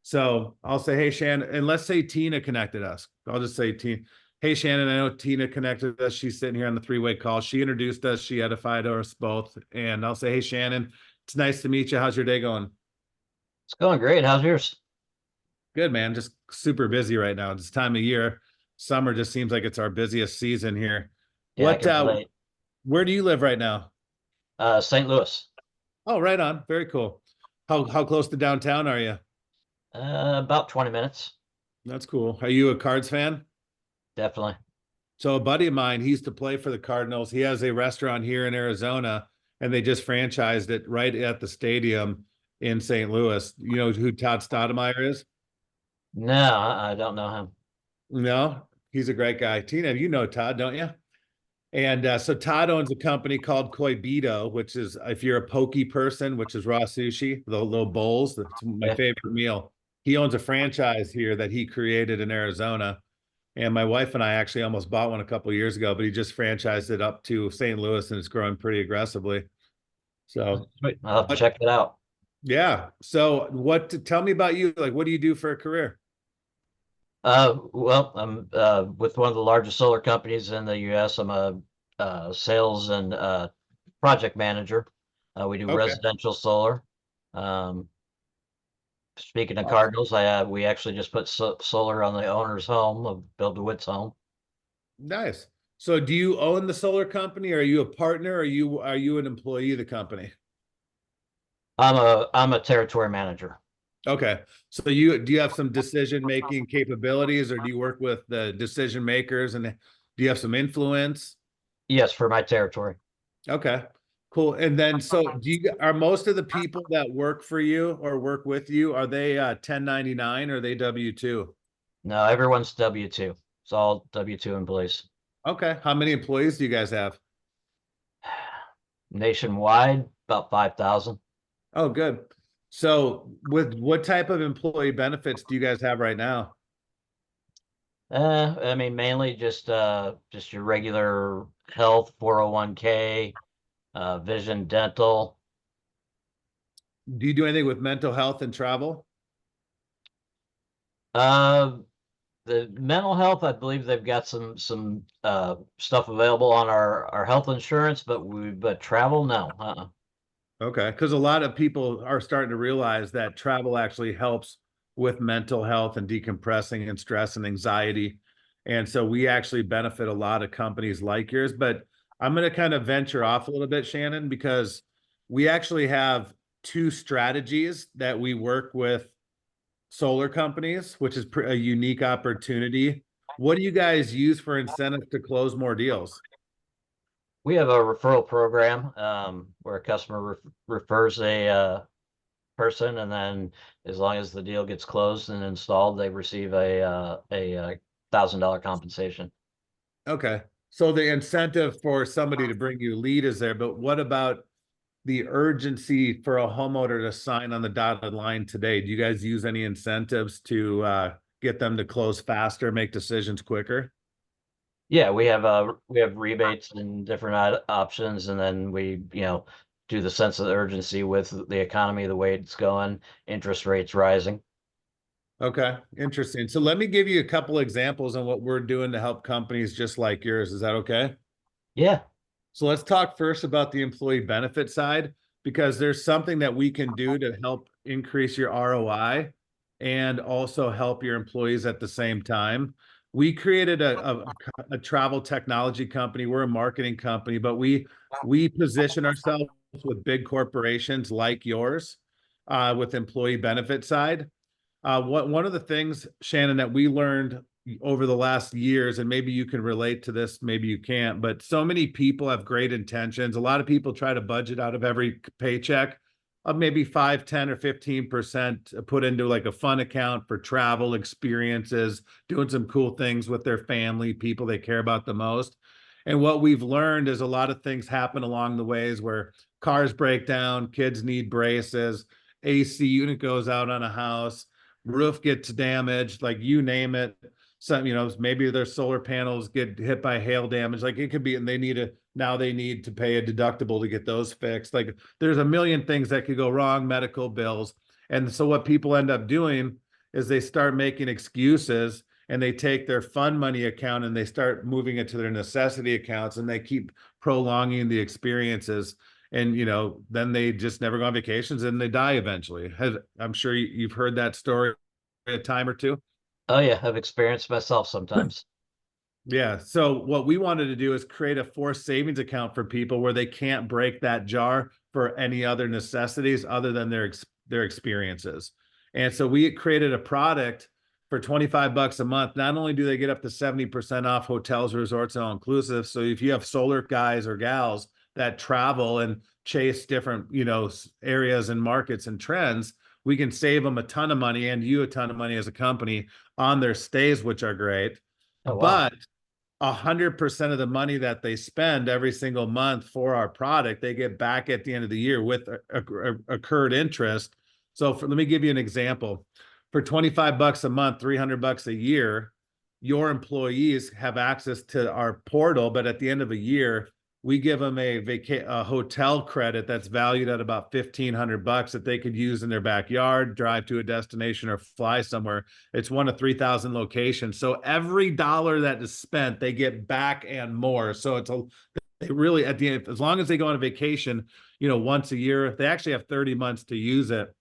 [SPEAKER 1] So I'll say, hey, Shannon, and let's say Tina connected us. I'll just say, Tina, hey, Shannon, I know Tina connected us. She's sitting here on the three-way call. She introduced us. She edified us both. And I'll say, hey, Shannon, it's nice to meet you. How's your day going?
[SPEAKER 2] It's going great. How's yours?
[SPEAKER 1] Good, man. Just super busy right now. This time of year, summer just seems like it's our busiest season here.
[SPEAKER 2] Yeah, I can relate.
[SPEAKER 1] Where do you live right now?
[SPEAKER 2] St. Louis.
[SPEAKER 1] Oh, right on. Very cool. How close to downtown are you?
[SPEAKER 2] About 20 minutes.
[SPEAKER 1] That's cool. Are you a Cards fan?
[SPEAKER 2] Definitely.
[SPEAKER 1] So a buddy of mine, he used to play for the Cardinals. He has a restaurant here in Arizona, and they just franchised it right at the stadium in St. Louis. You know who Todd Stoudemire is?
[SPEAKER 2] No, I don't know him.
[SPEAKER 1] No, he's a great guy. Tina, you know Todd, don't you? And so Todd owns a company called Koibito, which is, if you're a poke person, which is raw sushi, the little bowls, that's my favorite meal. He owns a franchise here that he created in Arizona. And my wife and I actually almost bought one a couple of years ago, but he just franchised it up to St. Louis and it's growing pretty aggressively. So
[SPEAKER 2] I'll have to check it out.
[SPEAKER 1] Yeah. So tell me about you. Like, what do you do for a career?
[SPEAKER 2] Well, I'm with one of the largest solar companies in the US. I'm a sales and project manager. We do residential solar. Speaking of Cardinals, we actually just put solar on the owner's home of Bill DeWitt's home.
[SPEAKER 1] Nice. So do you own the solar company? Are you a partner? Are you an employee of the company?
[SPEAKER 2] I'm a territory manager.
[SPEAKER 1] Okay. So do you have some decision-making capabilities, or do you work with the decision makers, and do you have some influence?
[SPEAKER 2] Yes, for my territory.
[SPEAKER 1] Okay, cool. And then, so are most of the people that work for you or work with you, are they 1099 or are they W-2?
[SPEAKER 2] No, everyone's W-2. It's all W-2 employees.
[SPEAKER 1] Okay. How many employees do you guys have?
[SPEAKER 2] Nationwide, about 5,000.
[SPEAKER 1] Oh, good. So with what type of employee benefits do you guys have right now?
[SPEAKER 2] I mean, mainly just your regular health, 401k, vision, dental.
[SPEAKER 1] Do you do anything with mental health and travel?
[SPEAKER 2] The mental health, I believe they've got some stuff available on our health insurance, but travel, no.
[SPEAKER 1] Okay, because a lot of people are starting to realize that travel actually helps with mental health and decompressing and stress and anxiety. And so we actually benefit a lot of companies like yours. But I'm going to kind of venture off a little bit, Shannon, because we actually have two strategies that we work with solar companies, which is a unique opportunity. What do you guys use for incentives to close more deals?
[SPEAKER 2] We have a referral program where a customer refers a person, and then as long as the deal gets closed and installed, they receive a $1,000 compensation.
[SPEAKER 1] Okay. So the incentive for somebody to bring you a lead is there, but what about the urgency for a homeowner to sign on the dotted line today? Do you guys use any incentives to get them to close faster, make decisions quicker?
[SPEAKER 2] Yeah, we have rebates and different options, and then we, do the sense of urgency with the economy, the way it's going, interest rates rising.
[SPEAKER 1] Okay, interesting. So let me give you a couple examples on what we're doing to help companies just like yours. Is that okay?
[SPEAKER 2] Yeah.
[SPEAKER 1] So let's talk first about the employee benefit side, because there's something that we can do to help increase your ROI and also help your employees at the same time. We created a travel technology company. We're a marketing company, but we position ourselves with big corporations like yours with employee benefit side. One of the things, Shannon, that we learned over the last years, and maybe you can relate to this, maybe you can't, but so many people have great intentions. A lot of people try to budget out of every paycheck of maybe 5, 10, or 15% put into like a fun account for travel experiences, doing some cool things with their family, people they care about the most. And what we've learned is a lot of things happen along the ways where cars break down, kids need braces, AC unit goes out on a house, roof gets damaged, like you name it. Some, maybe their solar panels get hit by hail damage. Like it could be, and they need to pay a deductible to get those fixed. Like there's a million things that could go wrong, medical bills. And so what people end up doing is they start making excuses and they take their fun money account and they start moving it to their necessity accounts, and they keep prolonging the experiences. And then they just never go on vacations and they die eventually. I'm sure you've heard that story a time or two.
[SPEAKER 2] Oh yeah, I've experienced myself sometimes.
[SPEAKER 1] Yeah. So what we wanted to do is create a forced savings account for people where they can't break that jar for any other necessities other than their experiences. And so we created a product for $25 a month. Not only do they get up to 70% off hotels, resorts, and all inclusive. So if you have solar guys or gals that travel and chase different, areas and markets and trends, we can save them a ton of money and you a ton of money as a company on their stays, which are great.
[SPEAKER 2] Oh, wow.
[SPEAKER 1] But 100% of the money that they spend every single month for our product, they get back at the end of the year with accrued interest. So let me give you an example. For $25 a month, $300 a year, your employees have access to our portal, but at the end of a year, we give them a hotel credit that's valued at about $1,500 that they could use in their backyard, drive to a destination, or fly somewhere. It's one of 3,000 locations. So every dollar that is spent, they get back and more. So they really, at the end, as long as they go on a vacation, once a year, they actually have 30 months to use it.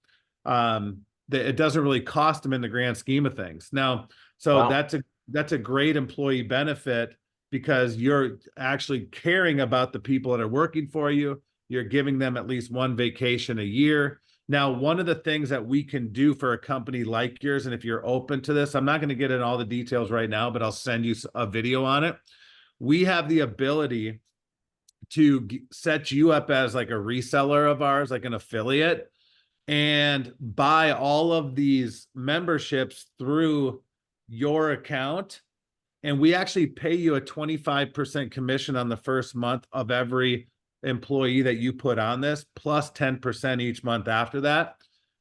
[SPEAKER 1] It doesn't really cost them in the grand scheme of things. Now, so
[SPEAKER 2] Wow.
[SPEAKER 1] that's a great employee benefit, because you're actually caring about the people that are working for you. You're giving them at least one vacation a year. Now, one of the things that we can do for a company like yours, and if you're open to this, I'm not going to get in all the details right now, but I'll send you a video on it. We have the ability to set you up as like a reseller of ours, like an affiliate, and buy all of these memberships through your account. And we actually pay you a 25% commission on the first month of every employee that you put on this, plus 10% each month after that.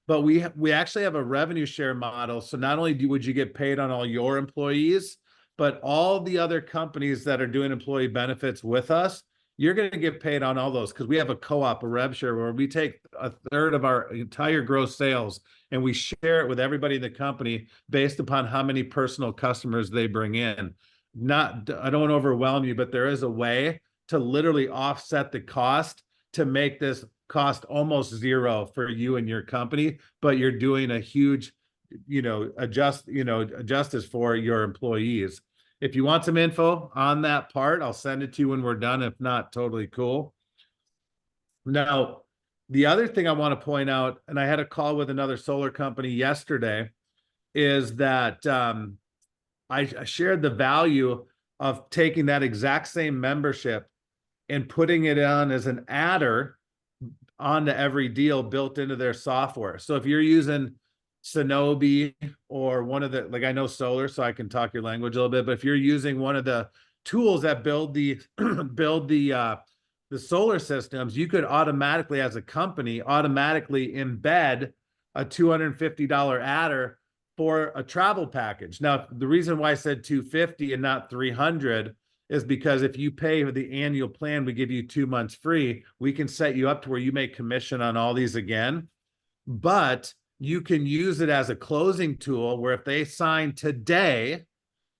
[SPEAKER 1] But we actually have a revenue share model. So not only would you get paid on all your employees, but all the other companies that are doing employee benefits with us, you're going to get paid on all those, because we have a co-op, a rev share, where we take a third of our entire gross sales and we share it with everybody in the company based upon how many personal customers they bring in. I don't want to overwhelm you, but there is a way to literally offset the cost to make this cost almost zero for you and your company, but you're doing a huge, justice for your employees. If you want some info on that part, I'll send it to you when we're done. If not, totally cool. Now, the other thing I want to point out, and I had a call with another solar company yesterday, is that I shared the value of taking that exact same membership and putting it on as an adder onto every deal built into their software. So if you're using Sonobi or one of the, like, I know solar, so I can talk your language a little bit, but if you're using one of the tools that build the build the solar systems, you could automatically, as a company, automatically embed a $250 adder for a travel package. Now, the reason why I said 250 and not 300 is because if you pay for the annual plan, we give you 2 months free. We can set you up to where you make commission on all these again, but you can use it as a closing tool where if they sign today,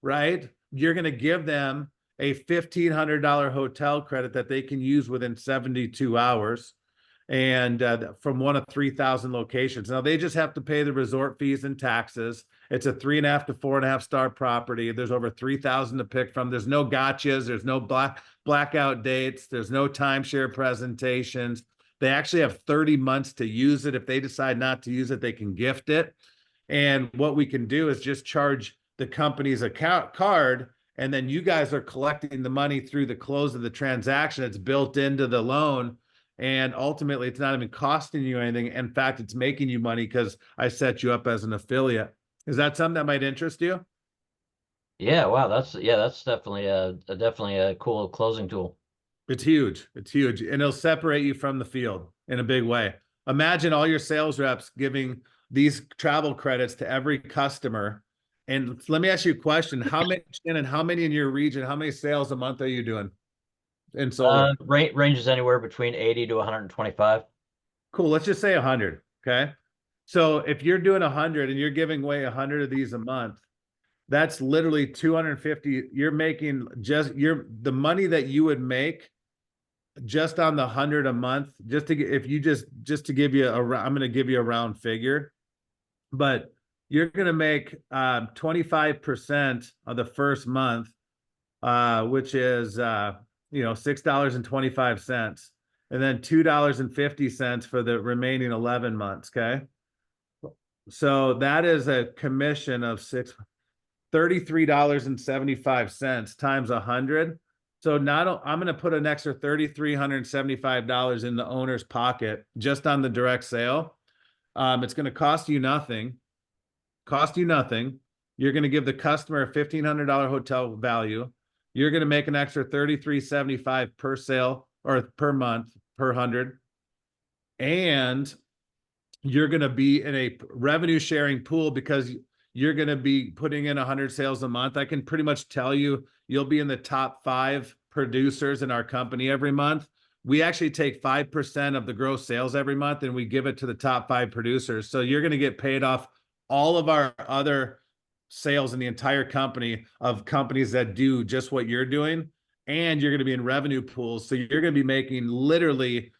[SPEAKER 1] right, you're going to give them a $1,500 hotel credit that they can use within 72 hours and from one of 3,000 locations. Now they just have to pay the resort fees and taxes. It's a 3.5 to 4.5 star property. There's over 3,000 to pick from. There's no gotchas. There's no blackout dates. There's no timeshare presentations. They actually have 30 months to use it. If they decide not to use it, they can gift it. And what we can do is just charge the company's account card, and then you guys are collecting the money through the close of the transaction. It's built into the loan. And ultimately, it's not even costing you anything. In fact, it's making you money because I set you up as an affiliate. Is that something that might interest you?
[SPEAKER 2] Yeah, wow, that's definitely a cool closing tool.
[SPEAKER 1] It's huge. It's huge. And it'll separate you from the field in a big way. Imagine all your sales reps giving these travel credits to every customer. And let me ask you a question. How many, Shannon, how many in your region, how many sales a month are you doing in solar?
[SPEAKER 2] Ranges anywhere between 80 to 125.
[SPEAKER 1] Cool. Let's just say 100. Okay. So if you're doing 100 and you're giving away 100 of these a month, that's literally 250. You're making the money that you would make just on the 100 a month, just to if you just to give you I'm going to give you a round figure, but you're going to make 25% of the first month, which is $6.25, and then $2.50 for the remaining 11 months. Okay, so that is a commission of $33.75 times 100. So now I'm going to put an extra $3,375 in the owner's pocket just on the direct sale. It's going to cost you nothing. You're going to give the customer a $1,500 hotel value. You're going to make an extra $33.75 per sale or per month, per 100. And you're going to be in a revenue sharing pool because you're going to be putting in 100 sales a month. I can pretty much tell you, you'll be in the top 5 producers in our company every month. We actually take 5% of the gross sales every month and we give it to the top 5 producers. So you're going to get paid off all of our other sales in the entire company of companies that do just what you're doing. And you're going to be in revenue pools. So you're going to be making literally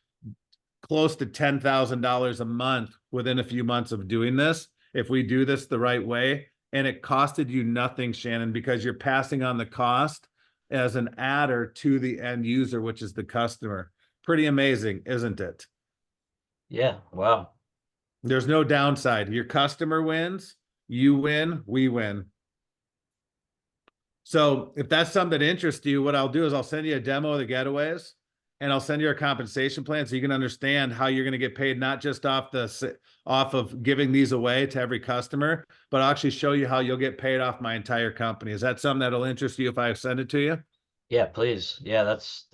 [SPEAKER 1] close to $10,000 a month within a few months of doing this, if we do this the right way. And it costed you nothing, Shannon, because you're passing on the cost as an adder to the end user, which is the customer. Pretty amazing, isn't it?
[SPEAKER 2] Yeah, wow.
[SPEAKER 1] There's no downside. Your customer wins, you win, we win. So if that's something that interests you, what I'll do is I'll send you a demo of the getaways, and I'll send you a compensation plan so you can understand how you're going to get paid, not just off of giving these away to every customer, but I'll actually show you how you'll get paid off my entire company. Is that something that'll interest you if I send it to you?
[SPEAKER 2] Yeah, please. Yeah, that's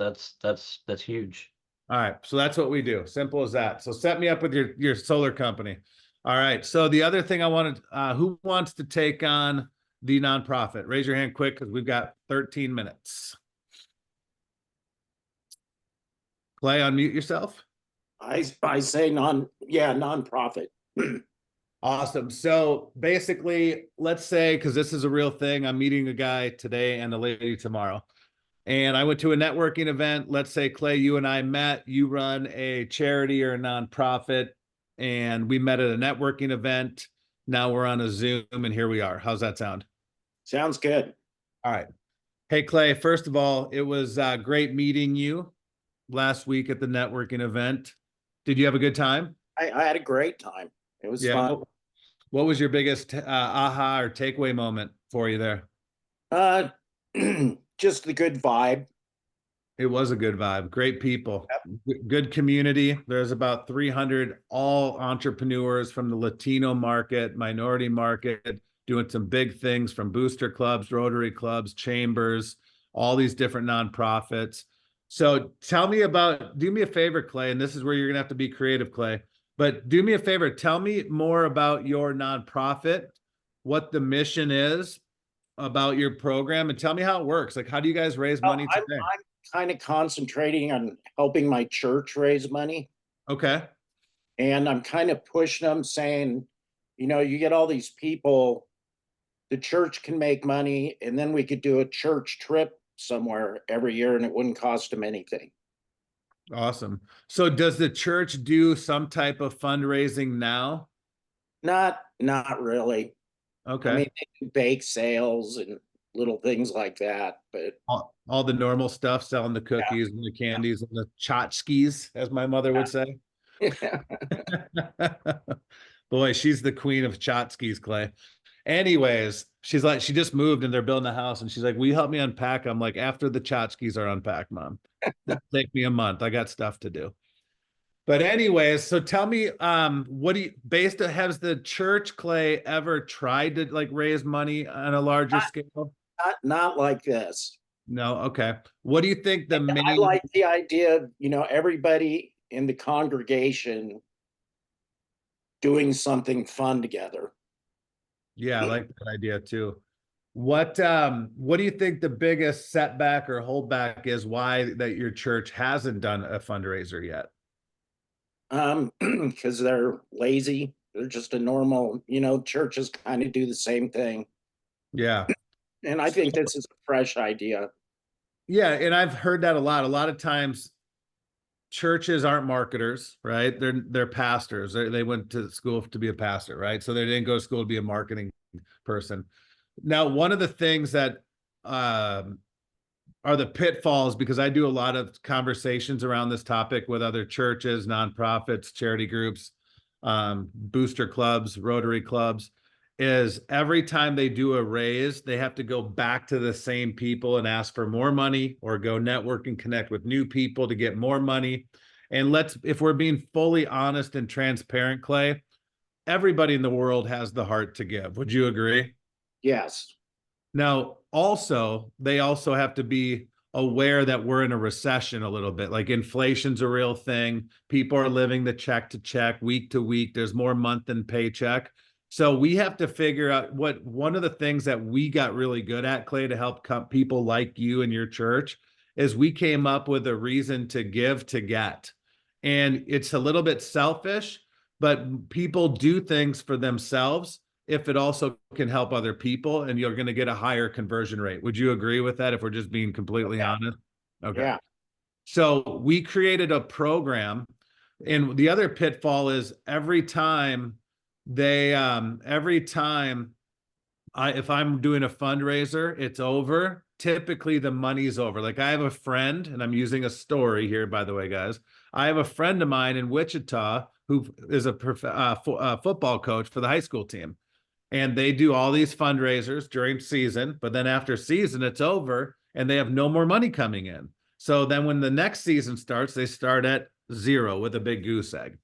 [SPEAKER 2] huge.
[SPEAKER 1] All right. So that's what we do. Simple as that. So set me up with your solar company. All right. So the other thing I wanted, who wants to take on the nonprofit? Raise your hand quick because we've got 13 minutes. Clay, unmute yourself.
[SPEAKER 4] I say nonprofit.
[SPEAKER 1] Awesome. So basically, let's say, because this is a real thing, I'm meeting a guy today and a lady tomorrow. And I went to a networking event. Let's say, Clay, you and I met. You run a charity or a nonprofit, and we met at a networking event. Now we're on a Zoom, and here we are. How's that sound?
[SPEAKER 4] Sounds good.
[SPEAKER 1] All right. Hey, Clay, first of all, it was great meeting you last week at the networking event. Did you have a good time?
[SPEAKER 4] I had a great time. It was fun.
[SPEAKER 1] What was your biggest aha or takeaway moment for you there?
[SPEAKER 4] Just the good vibe
[SPEAKER 1] It was a good vibe. Great people, good community. There's about 300 all entrepreneurs from the Latino market, minority market, doing some big things from booster clubs, Rotary clubs, chambers, all these different nonprofits. So tell me do me a favor, Clay, and this is where you're gonna have to be creative, Clay, but do me a favor, tell me more about your nonprofit, what the mission is about your program, and tell me how it works. Like, how do you guys raise money
[SPEAKER 4] I'm
[SPEAKER 1] today?
[SPEAKER 4] kind of concentrating on helping my church raise money.
[SPEAKER 1] Okay.
[SPEAKER 4] And I'm kind of pushing them saying, you get all these people, the church can make money, and then we could do a church trip somewhere every year and it wouldn't cost them anything.
[SPEAKER 1] Awesome. So does the church do some type of fundraising now?
[SPEAKER 4] Not really.
[SPEAKER 1] Okay.
[SPEAKER 4] I mean, they do bake sales and little things like that, but
[SPEAKER 1] All the normal stuff, selling the cookies and the candies and the tchotchkes, as my mother would say. Boy, she's the queen of tchotchkes, Clay. Anyways, she's like, she just moved and they're building a house and she's like, will you help me unpack? I'm like, after the tchotchkes are unpacked, Mom. It'll take me a month. I got stuff to do. But anyways, so tell me, what do you has the church, Clay, ever tried to like raise money on a larger scale?
[SPEAKER 4] not like this.
[SPEAKER 1] No, okay. What do you think the
[SPEAKER 4] I
[SPEAKER 1] main
[SPEAKER 4] like the idea of, everybody in the congregation doing something fun together.
[SPEAKER 1] Yeah, I like that idea too. What do you think the biggest setback or holdback is why that your church hasn't done a fundraiser yet?
[SPEAKER 4] Because they're lazy. They're just a normal, churches kind of do the same thing.
[SPEAKER 1] Yeah.
[SPEAKER 4] And I think this is a fresh idea.
[SPEAKER 1] Yeah, and I've heard that a lot. A lot of times churches aren't marketers, right? They're pastors. They went to school to be a pastor, right? So they didn't go to school to be a marketing person. Now, one of the things that are the pitfalls, because I do a lot of conversations around this topic with other churches, nonprofits, charity groups, booster clubs, Rotary clubs, is every time they do a raise, they have to go back to the same people and ask for more money or go network and connect with new people to get more money. And if we're being fully honest and transparent, Clay, everybody in the world has the heart to give. Would you agree?
[SPEAKER 4] Yes.
[SPEAKER 1] Now, they also have to be aware that we're in a recession a little bit. Like inflation's a real thing. People are living the check to check, week to week. There's more month than paycheck. So we have to figure out one of the things that we got really good at, Clay, to help people like you and your church is we came up with a reason to give to get. And it's a little bit selfish, but people do things for themselves if it also can help other people, and you're going to get a higher conversion rate. Would you agree with that if we're just being completely honest? Okay.
[SPEAKER 4] Yeah.
[SPEAKER 1] So we created a program, and the other pitfall is every time if I'm doing a fundraiser, it's over. Typically the money's over. Like I have a friend, and I'm using a story here, by the way, guys. I have a friend of mine in Wichita who is a football coach for the high school team. And they do all these fundraisers during season, but then after season, it's over and they have no more money coming in. So then when the next season starts, they start at zero with a big goose egg.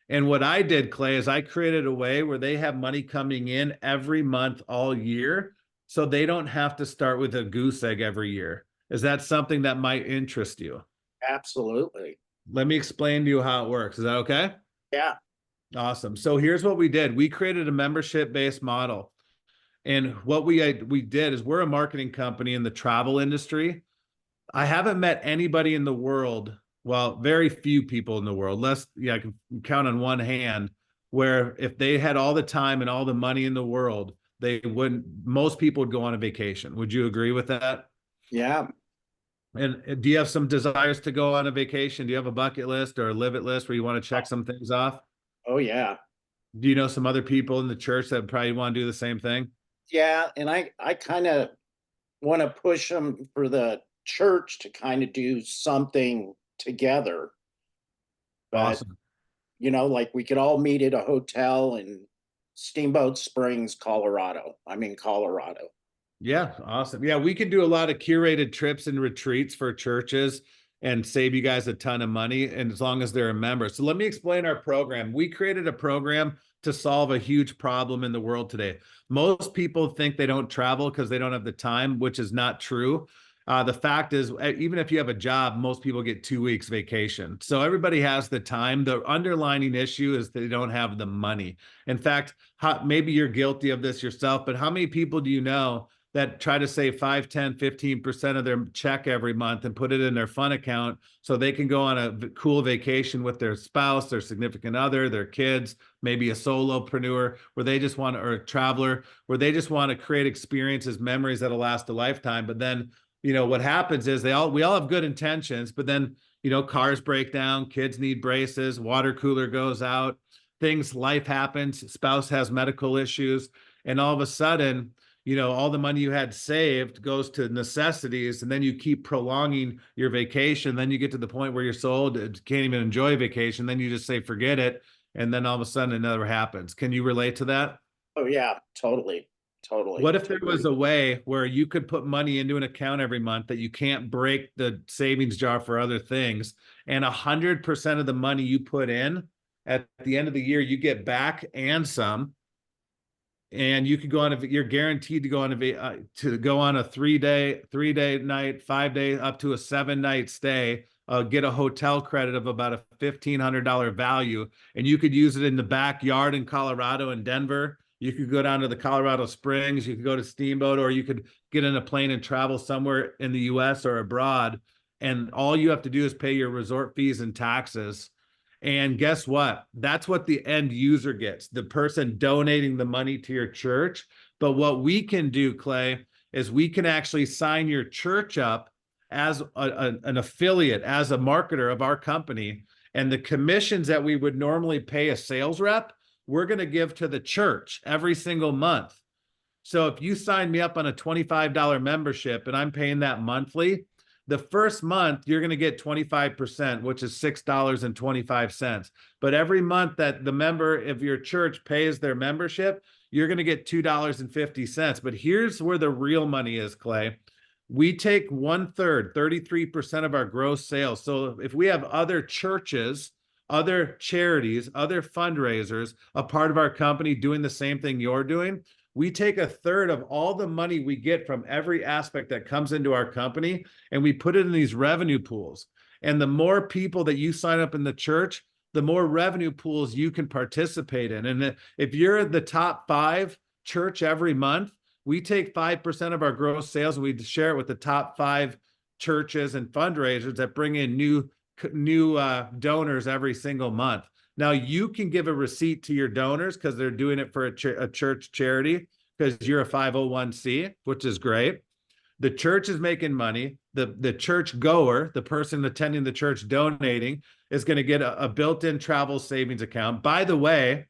[SPEAKER 1] And what I did, Clay, is I created a way where they have money coming in every month all year. So they don't have to start with a goose egg every year. Is that something that might interest you?
[SPEAKER 4] Absolutely.
[SPEAKER 1] Let me explain to you how it works. Is that okay?
[SPEAKER 4] Yeah.
[SPEAKER 1] Awesome. So here's what we did. We created a membership-based model. And what we did is we're a marketing company in the travel industry. I haven't met anybody in the world, well, very few people in the world, I can count on one hand, where if they had all the time and all the money in the world, most people would go on a vacation. Would you agree with that?
[SPEAKER 4] Yeah.
[SPEAKER 1] And do you have some desires to go on a vacation? Do you have a bucket list or a live it list where you want to check some things off?
[SPEAKER 4] Oh, yeah.
[SPEAKER 1] Do you know some other people in the church that probably want to do the same thing?
[SPEAKER 4] Yeah. And I kind of want to push them for the church to kind of do something together. But,
[SPEAKER 1] Awesome.
[SPEAKER 4] like we could all meet at a hotel in Steamboat Springs, Colorado. I'm in Colorado.
[SPEAKER 1] Yeah, awesome. Yeah, we can do a lot of curated trips and retreats for churches. and save you guys a ton of money, and as long as they're a member. So let me explain our program. We created a program to solve a huge problem in the world today. Most people think they don't travel because they don't have the time, which is not true. The fact is, even if you have a job, most people get 2 weeks vacation. So everybody has the time. The underlying issue is they don't have the money. In fact, maybe you're guilty of this yourself, but how many people do you know that try to save 5, 10, 15% of their check every month and put it in their fund account so they can go on a cool vacation with their spouse, their significant other, their kids, maybe a solopreneur where they just want to, or a traveler where they just want to create experiences, memories that'll last a lifetime. But then, what happens is we all have good intentions, but then, cars break down, kids need braces, water cooler goes out, life happens, spouse has medical issues, and all of a sudden, all the money you had saved goes to necessities, and then you keep prolonging your vacation. Then you get to the point where you're so old, you can't even enjoy vacation. Then you just say, forget it. And then all of a sudden it never happens. Can you relate to that?
[SPEAKER 4] Oh yeah, totally.
[SPEAKER 1] What if there was a way where you could put money into an account every month that you can't break the savings jar for other things, and 100% of the money you put in at the end of the year, you get back and some, and you could go on you're guaranteed to go on a 3-day night, 5-day, up to a 7-night stay, get a hotel credit of about a $1,500 value, and you could use it in the backyard in Colorado and Denver. You could go down to the Colorado Springs, you could go to Steamboat, or you could get in a plane and travel somewhere in the US or abroad. And all you have to do is pay your resort fees and taxes. And guess what? That's what the end user gets, the person donating the money to your church. But what we can do, Clay, is we can actually sign your church up as an affiliate, as a marketer of our company. And the commissions that we would normally pay a sales rep, we're going to give to the church every single month. So if you sign me up on a $25 membership and I'm paying that monthly, the first month you're going to get 25%, which is $6.25. But every month that the member of your church pays their membership, you're going to get $2.50. But here's where the real money is, Clay. We take 1/3, 33% of our gross sales. So if we have other churches, other charities, other fundraisers, a part of our company doing the same thing you're doing, we take 1/3 of all the money we get from every aspect that comes into our company, and we put it in these revenue pools. And the more people that you sign up in the church, the more revenue pools you can participate in. And if you're the top 5 church every month, we take 5% of our gross sales and we share it with the top 5 churches and fundraisers that bring in new donors every single month. Now you can give a receipt to your donors because they're doing it for a church charity, because you're a 501c, which is great. The church is making money. The church goer, the person attending the church donating, is going to get a built-in travel savings account. By the way,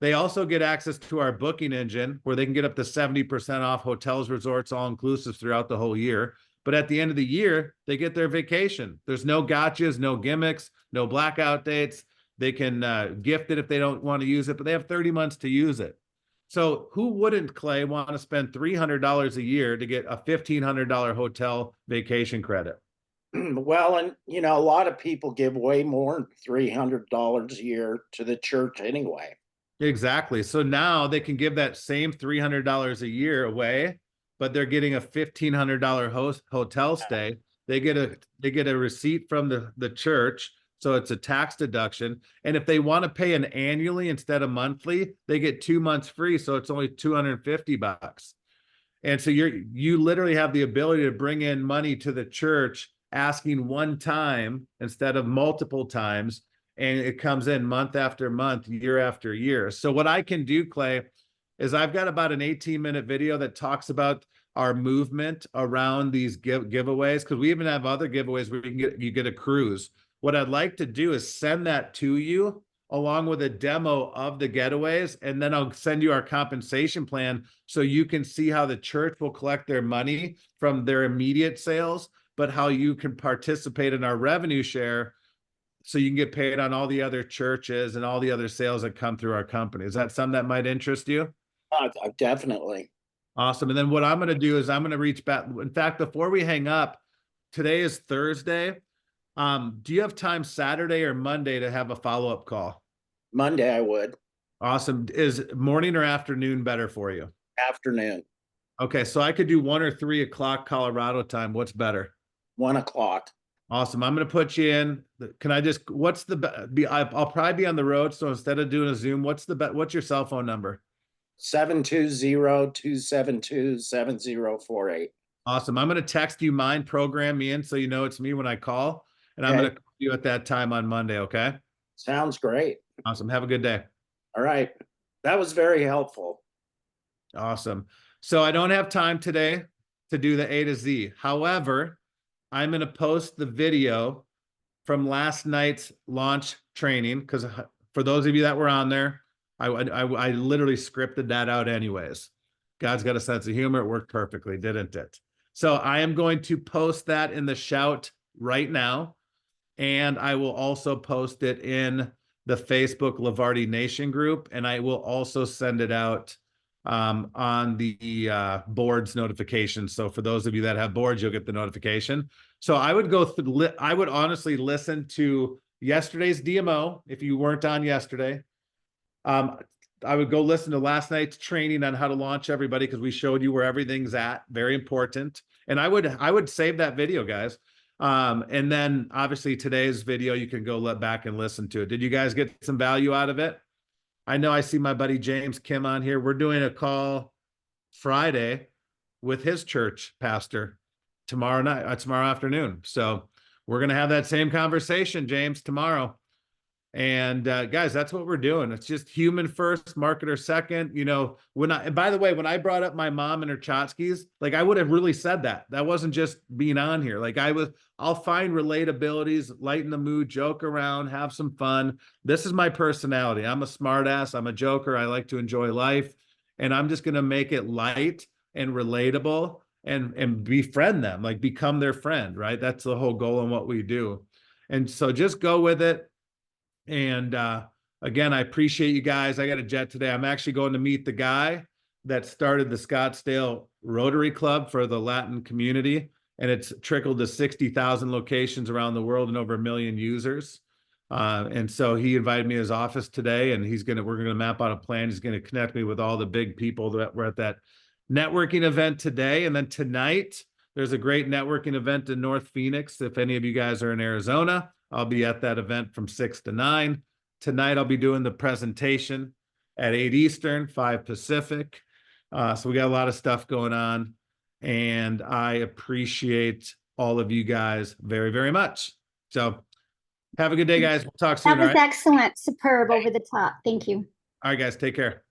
[SPEAKER 1] they also get access to our booking engine where they can get up to 70% off hotels, resorts, all inclusive throughout the whole year. But at the end of the year, they get their vacation. There's no gotchas, no gimmicks, no blackout dates. They can gift it if they don't want to use it, but they have 30 months to use it. So who wouldn't, Clay, want to spend $300 a year to get a $1,500 hotel vacation credit?
[SPEAKER 4] Well, and a lot of people give way more than $300 a year to the church anyway.
[SPEAKER 1] Exactly. So now they can give that same $300 a year away, but they're getting a $1,500 hotel stay. They get a receipt from the church, so it's a tax deduction. And if they want to pay an annually instead of monthly, they get 2 months free, so it's only $250. And so you literally have the ability to bring in money to the church, asking one time instead of multiple times, and it comes in month after month, year after year. So what I can do, Clay, is I've got about an 18-minute video that talks about our movement around these giveaways, because we even have other giveaways where you get a cruise. What I'd like to do is send that to you along with a demo of the getaways, and then I'll send you our compensation plan so you can see how the church will collect their money from their immediate sales, but how you can participate in our revenue share so you can get paid on all the other churches and all the other sales that come through our company. Is that something that might interest you?
[SPEAKER 4] Definitely.
[SPEAKER 1] Awesome. And then what I'm going to do is I'm going to reach back. In fact, before we hang up, today is Thursday. Do you have time Saturday or Monday to have a follow-up call?
[SPEAKER 4] Monday I would.
[SPEAKER 1] Awesome. Is morning or afternoon better for you?
[SPEAKER 4] Afternoon,
[SPEAKER 1] Okay, so I could do 1 or 3 o'clock Colorado time. What's better?
[SPEAKER 4] 1 o'clock.
[SPEAKER 1] Awesome. I'm going to put you in. Can I just, what's the, I'll probably be on the road. So instead of doing a Zoom, what's your cell phone number?
[SPEAKER 4] 720-272-7048.
[SPEAKER 1] Awesome. I'm going to text you mine, program me in so you know it's me when I call. And I'm
[SPEAKER 4] Okay.
[SPEAKER 1] going to call you at that time on Monday. Okay.
[SPEAKER 4] Sounds great.
[SPEAKER 1] Awesome. Have a good day.
[SPEAKER 4] All right. That was very helpful.
[SPEAKER 1] Awesome. So I don't have time today to do the A to Z. However, I'm going to post the video from last night's launch training because for those of you that were on there, I literally scripted that out anyways. God's got a sense of humor. It worked perfectly, didn't it? So I am going to post that in the shout right now. And I will also post it in the Facebook Levarti Nation group. And I will also send it out on the board's notifications. So for those of you that have boards, you'll get the notification. So I would go through, I would honestly listen to yesterday's DMO if you weren't on yesterday. I would go listen to last night's training on how to launch everybody because we showed you where everything's at. Very important. And I would save that video, guys. And then obviously today's video, you can go back and listen to it. Did you guys get some value out of it? I know I see my buddy James Kim on here. We're doing a call Friday with his church pastor tomorrow afternoon. So we're going to have that same conversation, James, tomorrow. And guys, that's what we're doing. It's just human first, marketer second. You know, and by the way, when I brought up my mom and her tchotchkes, like I would have really said that. That wasn't just being on here. Like I'll find relatabilities, lighten the mood, joke around, have some fun. This is my personality. I'm a smartass. I'm a joker. I like to enjoy life. And I'm just going to make it light and relatable and befriend them, like become their friend, right? That's the whole goal in what we do. And so just go with it. And again, I appreciate you guys. I got a jet today. I'm actually going to meet the guy that started the Scottsdale Rotary Club for the Latin community. And it's trickled to 60,000 locations around the world and over 1 million users. And so he invited me to his office today, and we're going to map out a plan. He's going to connect me with all the big people that were at that networking event today. And then tonight, there's a great networking event in North Phoenix. If any of you guys are in Arizona, I'll be at that event from 6 to 9. Tonight, I'll be doing the presentation at 8 Eastern, 5 Pacific. So we got a lot of stuff going on. And I appreciate all of you guys very, very much. So have a good day, guys. We'll talk soon.
[SPEAKER 7] That was
[SPEAKER 1] all right?
[SPEAKER 7] excellent. Superb. Over the top. Thank you.
[SPEAKER 1] All right, guys. Take care.